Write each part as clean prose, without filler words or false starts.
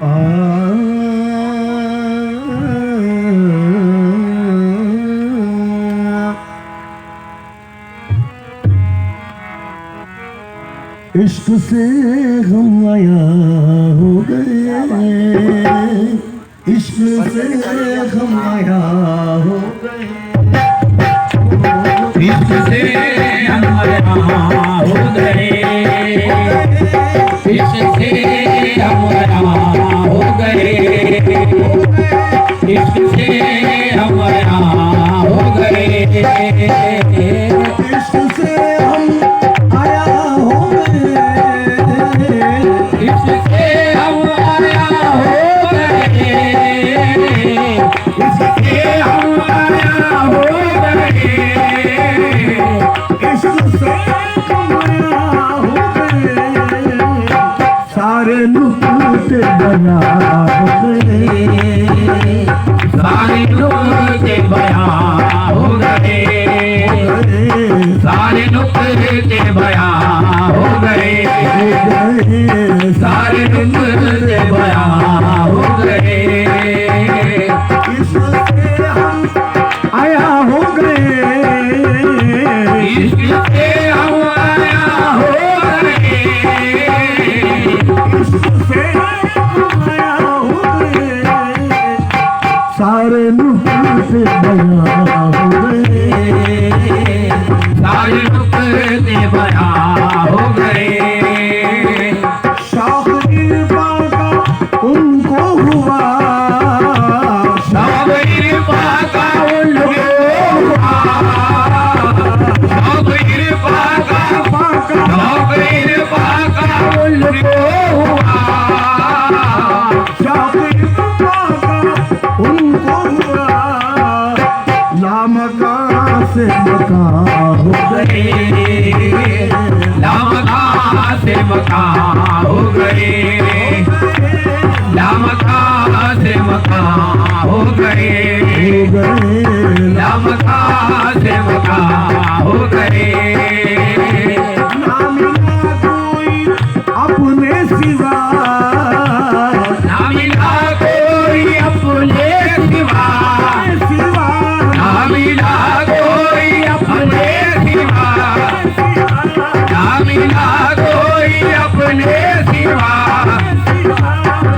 इश्क से हम आया हो गए, इश्क से हम आया हो गए, इश्क से हम आया हो गए, इश्क से हम आया हो गए, इश्क से हम आया हो गए, इश्क से हम आया हो गए, इश्क से हम आया हो गए, इश्क से हम आया हो गए, इश्क से हम आया हो गए, सारे नुक्ते बया हो गए, सारे नुक्ते बयां हो गए, सारे नुक्ते बयां हो गए, सारे नुक्ते बयां हो गए, इश्क से हम आया हो गए, इश्क से हम आया हो गए, इश्क से हम आया हो गए, सारे नुक्ते बया हो गए, सारे नुक्ते बयां हो गए, शौक इरफान का उनको हुआ, शौक इरफान का उनको हुआ, शौक इरफान का शौक इरफान का उनको हुआ, शौक इरफान का उनको हुआ, लामका से मका हो गए, लामका से मका हो गए, लामका से मका हो गए, लामका से मका हो गए, ना मिला कोई अपने सिवा, ना मिला कोई अपने सिवा, सिवा ना मिला कोई अपने सिवा, ना मिला कोई अपने सिवा,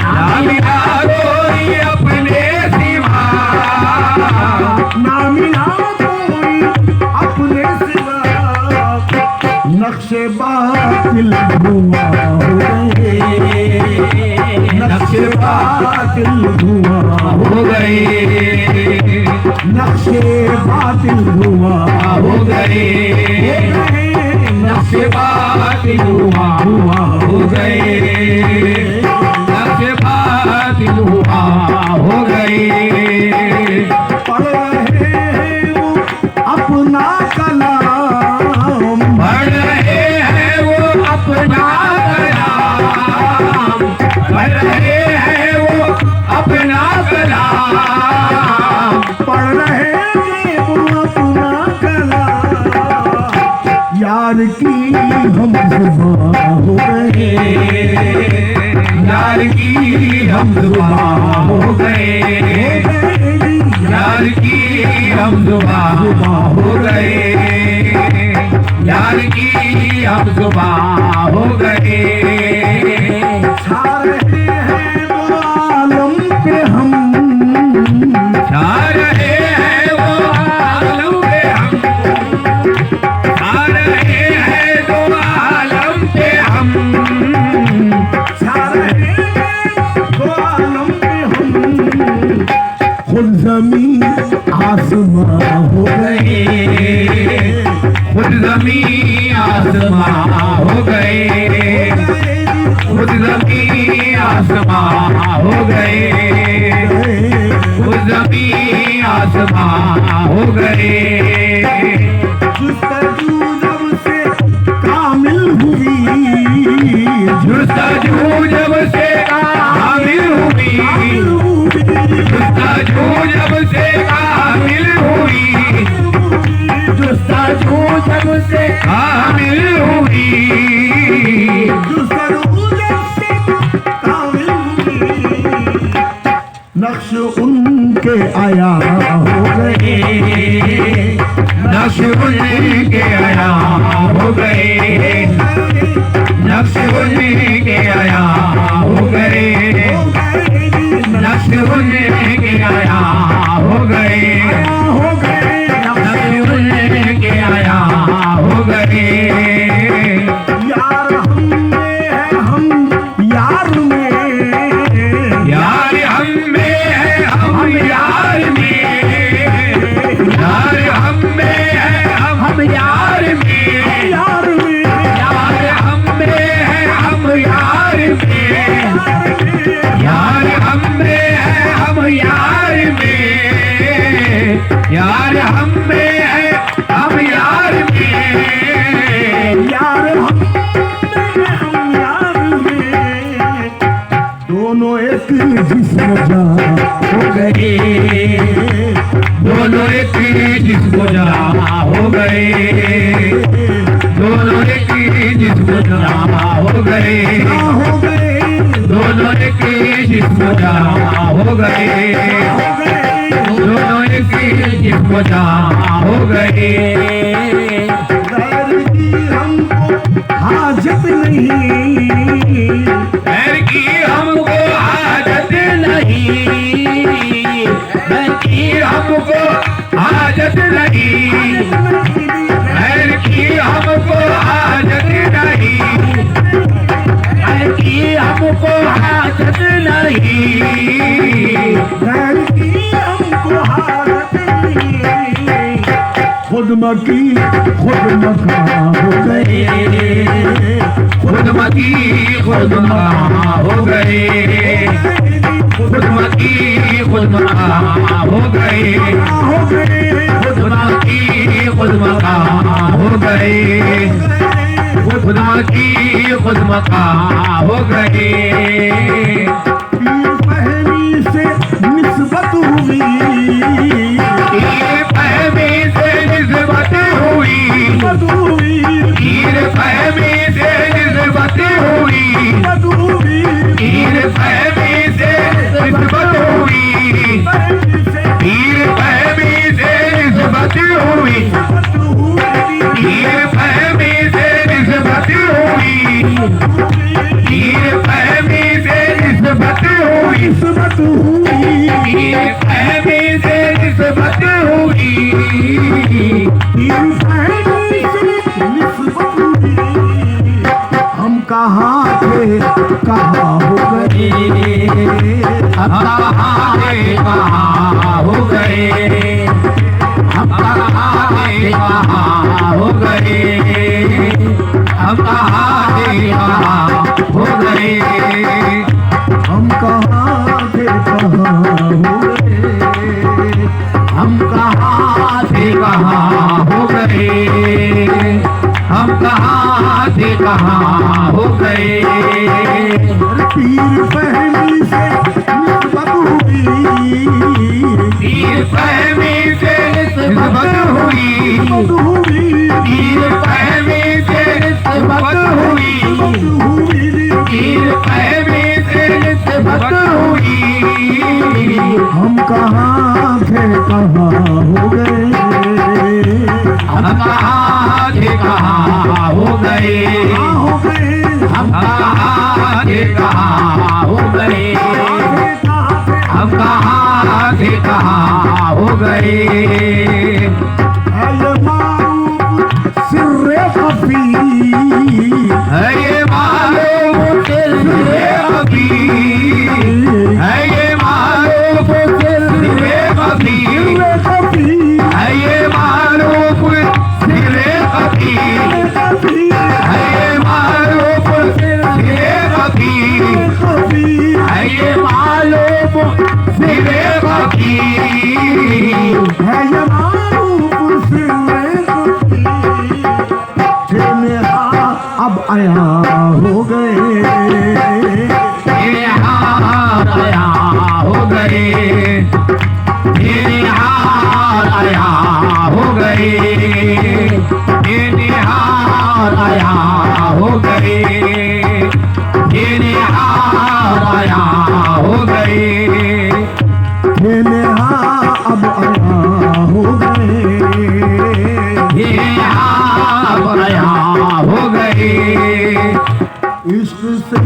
ना मिला कोई अपने सिवा, ना मिला कोई अपने सिवा, नक्शे बातिल धुआं हो गए, नक्शे बातिल धुआं हो गए, नक्शे बातिल धुआं हो गए, नक्शे बातिल हुआ हो गए, नक्शे बातिल हुआ हो गए, पढ़ रहे हैं वो अपना कलाम, पढ़ रहे हैं वो अपना कलाम, पढ़ रहे हैं वो अपना कलाम, पढ़ रहे हैं वो अपना कलाम, यार की हम जुबां हो गए, यार की हम जुबां हो गए, यार की हम जुबां हो गए, यार की हम जुबां हो गए, छा रहे हैं वो आलम पे हम, छा रहे हैं वो आलम पे हम, छा रहे हैं वो आलम पे हम, छा रहे हैं वो आलम पे हम, खुद ज़मीन आसमां हो गए, खुद ज़मीन आसमां हो गए, खुद ज़मीन आसमां हो गए, खुद ज़मीन आसमां हो गए, जुस्तजू जब से कामिल हुई, जुस्तजू जब से कामिल हुई, जुस्तजू जब से कामिल हुई, जुस्तजू जब से कामिल हुई, जुस्तजू जब से कामिल हुई, यार हम में है हम यार में, यार हम यार में, दोनों एक जिस्म जा हो गए, दोनों एक जिस्म जा हो गए, दोनों एक जिस्म जा हो गए, हो गए, दोनों एक जिस्म जा हो गए, दोनों एक जिस्म जा हो गए। गैर की हमको हाजत नहीं, गैर की हमको हाजत नहीं, गैर की हमको हाजत नहीं, गैर की हमको हाजत नहीं, गैर की हमको हाजत नहीं, गैर की हमको हाजत नहीं, खुद मकी खुद मका हो गए, खुद मकी खुद मका हो गए, खुद मकी खुद मका हो गए, हो गए, खुद मकी खुद मका हो गए, खुद मकी खुद मका हो गए। पीर पहली से निस्बत हुई, पीर फहमी से निस्बत हुई, पीर फहमी से निस्बत हुई, पीर फहमी से निस्बत हुई, पीर फहमी से निस्बत हुई, पीर फहमी से निस्बत हुई, पीर फहमी से निस्बत हुई, निस्बत हुई, पीर फहमी से निस्बत हुई। पीर पहली से निस्बत हुई, हम कहाँ थे कहाँ हो गए, हम कहाँ थे कहाँ हो गए, हम कहाँ थे कहाँ हो गए, हम कहाँ थे कहाँ हो गए, हम कहाँ थे कहाँ हो गए, हम कहाँ थे कहाँ हो गए, हम कहाँ थे कहाँ हो गए। पीर पहली से निस्बत हुई, पीर फहमी से निस्बत हुई, पीर फहमी से निस्बत हुई, पीर फहमी से निस्बत हुई। हम कहाँ थे कहाँ हो गए, हम कहाँ थे कहाँ हो गए, हो गए, हम कहाँ थे कहाँ हो गए, हम कहाँ थे कहाँ हो गए। है ये मारूफ सिर्रे खफी, है ये मालूम सिर्रे खफी, है ये मालूम सिर्रे खफी, है ये मालूम सिर्रे खफी, है ये मालूम सिर्रे खफी, है ये मालूम सिर्रे खफी। है ये मारूफ सिर्रे खफी, जिन्हें अब आया हो गए, मेरे हाथ आया हो गए, मेरे हाथ आया हो गए, मेरे हाथ आया हो गए, मेरे हाथ आया हो गए, जिन्हें अब आया हो गए, मेरे हाथ आया हो गए। इश्क से